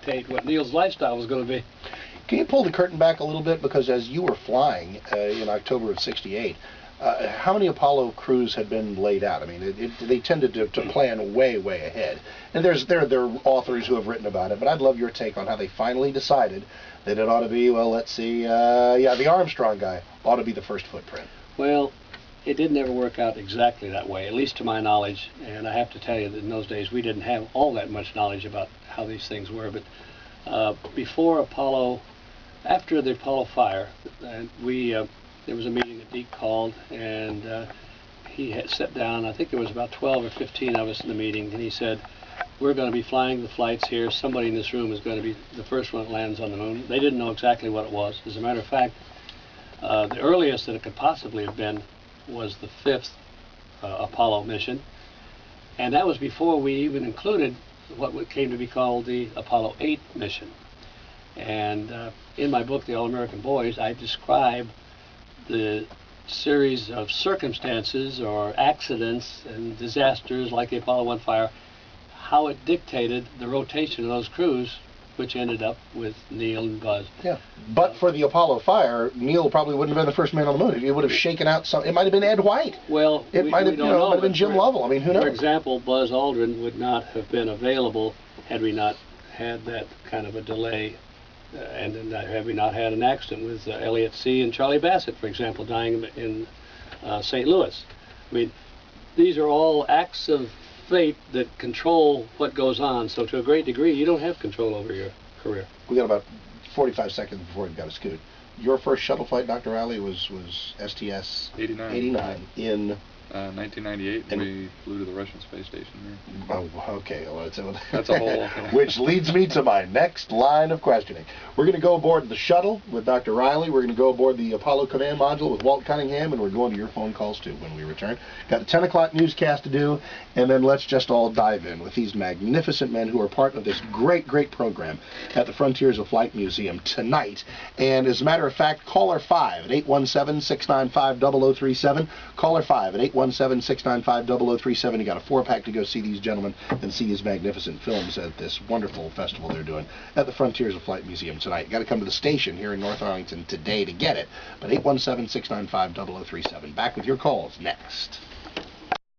dictate what Neil's lifestyle was going to be. Can you pull the curtain back a little bit? Because as you were flying in October of '68, how many Apollo crews had been laid out? I mean, they tended to plan way ahead. And there are authors who have written about it, but I'd love your take on how they finally decided that it ought to be, well, let's see, the Armstrong guy ought to be the first footprint. Well, it didn't ever work out exactly that way, at least to my knowledge. And I have to tell you that in those days we didn't have all that much knowledge about how these things were. But before Apollo, after the Apollo fire, there was a meeting that Deke called, and he had sat down. I think there was about 12 or 15 of us in the meeting, and he said, we're going to be flying the flights here. Somebody in this room is going to be the first one that lands on the moon. They didn't know exactly what it was. As a matter of fact, the earliest that it could possibly have been was the 5th Apollo mission, and that was before we even included what came to be called the Apollo 8 mission. And in my book, The All-American Boys, I describe the series of circumstances or accidents and disasters like the Apollo 1 fire, how it dictated the rotation of those crews, which ended up with Neil and Buzz. Yeah, but for the Apollo fire, Neil probably wouldn't have been the first man on the moon. It would have shaken out some. It might have been Ed White. Well, it might have been Jim Lovell. I mean, who knows? For example, Buzz Aldrin would not have been available had we not had that kind of a delay, and then had we not had an accident with Elliot C. and Charlie Bassett, for example, dying in St. Louis. I mean, these are all acts of fate that control what goes on. So to a great degree, you don't have control over your career. We got about 45 seconds before we've got to scoot. Your first shuttle flight, Dr. Riley, was STS 89 in 1998, and we flew to the Russian space station here. Oh, okay. Well, that's a whole which leads me to my next line of questioning. We're going to go aboard the shuttle with Dr. Riley. We're going to go aboard the Apollo Command Module with Walt Cunningham, and we're going to your phone calls, too, when we return. Got a 10 o'clock newscast to do, and then let's just all dive in with these magnificent men who are part of this great program at the Frontiers of Flight Museum tonight. And as a matter of fact, caller 5 at 817-695-0037. Caller 5 at 817-695-0037. You got a 4-pack to go see these gentlemen and see these magnificent films at this wonderful festival they're doing at the Frontiers of Flight Museum tonight. You got to come to the station here in North Arlington today to get it. But 817-695-0037. Back with your calls next.